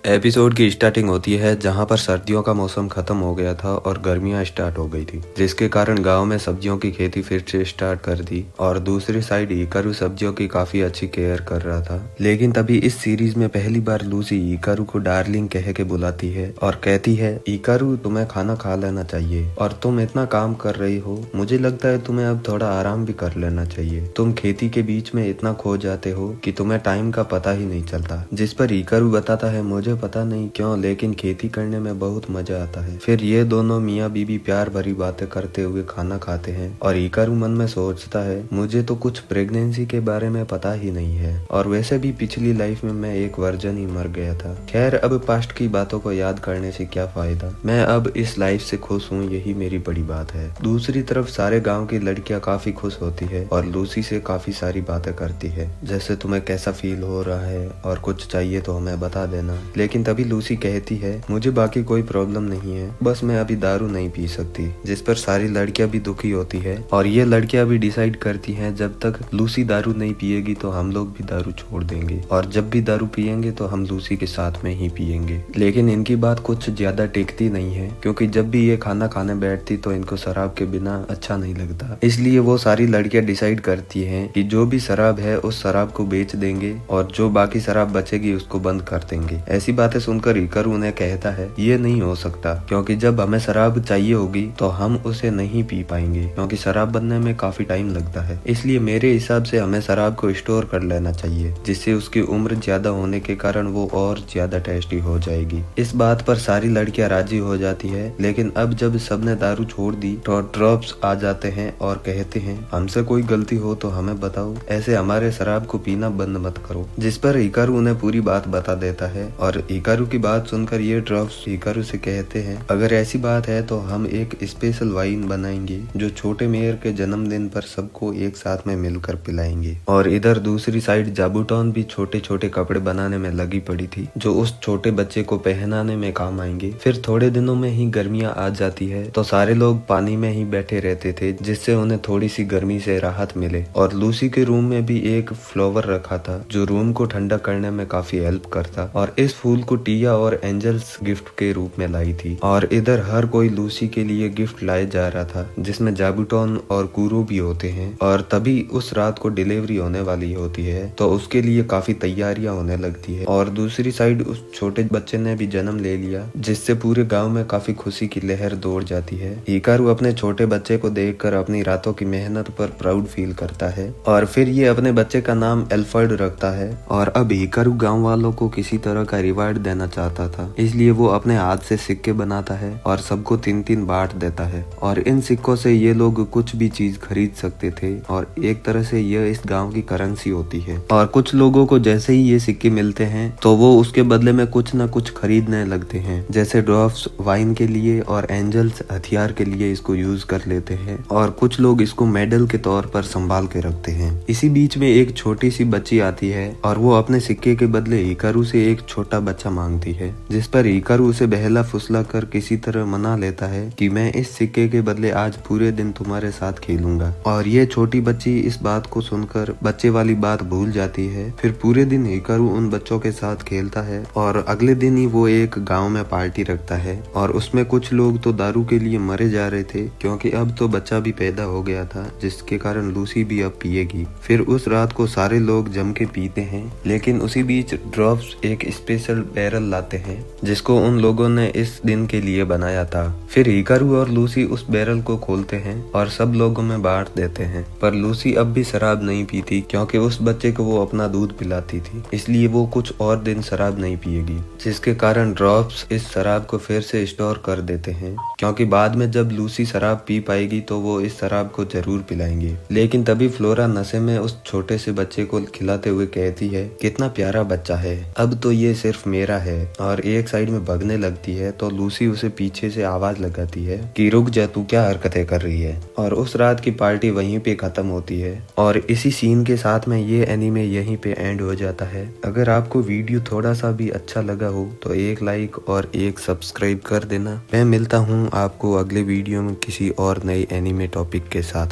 Episode की starting होती है जहां पर सर्दियों का मौसम खत्म हो गया था और गर्मियां स्टार्ट हो गई थी, जिसके कारण गांव में सब्जियों की खेती फिर से स्टार्ट कर दी। और दूसरी साइड हिकारू सब्जियों की काफी अच्छी केयर कर रहा था। लेकिन तभी इस सीरीज में पहली बार लूसी हिकारू को डार्लिंग कह के बुलाती है और कहती है, हिकारू तुम्हें खाना खा लेना चाहिए और तुम इतना काम कर रही हो, मुझे लगता है तुम्हें अब थोड़ा आराम भी कर लेना चाहिए। तुम खेती के बीच में इतना खो जाते हो कि तुम्हें टाइम का पता ही नहीं चलता। जिस पर हिकारू बताता है, मुझे पता नहीं क्यों लेकिन खेती करने में बहुत मजा आता है। फिर ये दोनों मियाँ बीबी प्यार भरी बातें करते हुए खाना खाते हैं और हिकारू मन में सोचता है, मुझे तो कुछ प्रेगनेंसी के बारे में पता ही नहीं है और वैसे भी पिछली लाइफ में मैं एक वर्जन ही मर गया था। खैर, अब पास्ट की बातों को याद करने से क्या फायदा, मैं अब इस लाइफ से खुश हूँ, यही मेरी बड़ी बात है। दूसरी तरफ सारे गाँव की लड़कियाँ काफी खुश होती है और लूसी से काफी सारी बातें करती है, जैसे तुम्हें कैसा फील हो रहा है और कुछ चाहिए तो हमें बता देना। लेकिन तभी लूसी कहती है, मुझे बाकी कोई प्रॉब्लम नहीं है, बस मैं अभी दारू नहीं पी सकती। जिस पर सारी लड़कियां भी दुखी होती है और ये लड़कियां भी डिसाइड करती हैं, जब तक लूसी दारू नहीं पिएगी तो हम लोग भी दारू छोड़ देंगे और जब भी दारू पिएंगे तो हम लूसी के साथ में ही पिएंगे। लेकिन इनकी बात कुछ ज्यादा टिकती नहीं है, क्योंकि जब भी ये खाना खाने बैठती तो इनको शराब के बिना अच्छा नहीं लगता। इसलिए वो सारी लड़कियां डिसाइड करती हैं कि जो भी शराब है उस शराब को बेच देंगे और जो बाकी शराब बचेगी उसको बंद कर देंगे। ऐसी बातें सुनकर हिकारू उन्हें कहता है, ये नहीं हो सकता, क्योंकि जब हमें शराब चाहिए होगी तो हम उसे नहीं पी पाएंगे, क्योंकि शराब बनने में काफी टाइम लगता है। इसलिए मेरे हिसाब से हमें शराब को स्टोर कर लेना चाहिए, जिससे उसकी उम्र ज्यादा होने के कारण वो और ज्यादा टेस्टी हो जाएगी। इस बात पर सारी लड़कियां राजी हो जाती है। लेकिन अब जब सबने दारू छोड़ दी तो ड्रॉप्स आ जाते हैं और कहते हैं, हमसे कोई गलती हो तो हमें बताओ, ऐसे हमारे शराब को पीना बंद मत करो। जिस पर हिकारू उन्हें पूरी बात बता देता है और हिकारू की बात सुनकर ये ड्रॉप्स हिकारू से कहते हैं, अगर ऐसी बात है तो हम एक स्पेशल वाइन बनाएंगे जो छोटे मेयर के जन्मदिन पर सबको एक साथ में मिलकर पिलाएंगे। और इधर दूसरी साइड जाबूटॉन भी छोटे छोटे कपड़े बनाने में लगी पड़ी थी, जो उस छोटे बच्चे को पहनाने में काम आएंगे। फिर थोड़े दिनों में ही गर्मियां आ जाती है तो सारे लोग पानी में ही बैठे रहते थे, जिससे उन्हें थोड़ी सी गर्मी से राहत मिले। और लूसी के रूम में भी एक फ्लावर रखा था जो रूम को ठंडा करने में काफी हेल्प करता, और इस फूल को टिया और एंजल्स गिफ्ट के रूप में लाई थी। और इधर हर कोई लूसी के लिए गिफ्ट लाए जा रहा था, जिसमें जाबूटॉन और कूरो भी होते हैं। और तभी उस रात को डिलीवरी होने वाली होती है तो उसके लिए काफी तैयारियां होने लगती है। और दूसरी साइड उस छोटे बच्चे ने भी जन्म ले लिया, जिससे पूरे गांव में काफी खुशी की लहर दौड़ जाती है। हिकारू अपने छोटे बच्चे को देखकर अपनी रातों की मेहनत पर प्राउड फील करता है और फिर ये अपने बच्चे का नाम एल्फर्ड रखता है। और अब हिकारू गाँव वालों को किसी तरह का रिवार्ड देना चाहता था, इसलिए वो अपने हाथ से सिक्के बनाता है और सबको 3-3 बांट देता है। और इन सिक्कों से ये लोग कुछ भी चीज खरीद सकते थे और एक तरह से यह इस गांव की करेंसी होती है। और कुछ लोगों को जैसे ही ये सिक्के मिलते हैं तो वो उसके बदले में कुछ न कुछ खरीदने लगते हैं, जैसे ड्रॉप्स वाइन के लिए और एंजल्स हथियार के लिए इसको यूज कर लेते हैं, और कुछ लोग इसको मेडल के तौर पर संभाल के रखते हैं। इसी बीच में एक छोटी सी बच्ची आती है और वो अपने सिक्के के बदले हिकारू से एक छोटा बच्चा मांगती है, जिस पर हिकारू उसे बहला फुसला कर किसी तरह मना लेता है कि मैं इस सिक्के के बदले आज पूरे दिन तुम्हारे साथ खेलूंगा। और ये छोटी बच्ची इस बात को सुनकर बच्चे वाली बात भूल जाती है। फिर पूरे दिन हिकारू उन बच्चों के साथ खेलता है और अगले दिन ही वो एक गाँव में पार्टी रखता है और उसमें कुछ लोग तो दारू के लिए मरे जा रहे थे, क्योंकि अब तो बच्चा भी पैदा हो गया था, जिसके कारण लूसी भी अब पिएगी। फिर उस रात को सारे लोग जम के पीते हैं। लेकिन उसी बीच ड्रॉप्स एक स्पेशल बैरल लाते हैं जिसको उन लोगों ने इस दिन के लिए बनाया था। फिर हिकारू और लूसी उस बैरल को खोलते हैं और सब लोगों में बांट देते हैं। पर लूसी अब भी शराब नहीं पीती, क्योंकि उस बच्चे को वो अपना दूध पिलाती थी, इसलिए वो कुछ और दिन शराब नहीं पिएगी। जिसके कारण ड्रॉप्स इस शराब को फिर से स्टोर कर देते हैं, क्योंकि बाद में जब लूसी शराब पी पाएगी तो वो इस शराब को जरूर पिलाएंगे। लेकिन तभी फ्लोरा नशे में उस छोटे से बच्चे को खिलाते हुए कहती है, कितना प्यारा बच्चा है, अब तो ये सिर्फ मेरा है। और एक साइड में भगने लगती है तो लूसी उसे पीछे से आवाज लगाती है कि रुक जा, तू क्या हरकतें कर रही है। और उस रात की पार्टी वहीं पे खत्म होती है और इसी सीन के साथ में ये एनीमे यहीं पे एंड हो जाता है। अगर आपको वीडियो थोड़ा सा भी अच्छा लगा हो तो एक लाइक और एक सब्सक्राइब कर देना। मैं मिलता हूँ आपको अगले वीडियो में किसी और नए एनीमे टॉपिक के साथ।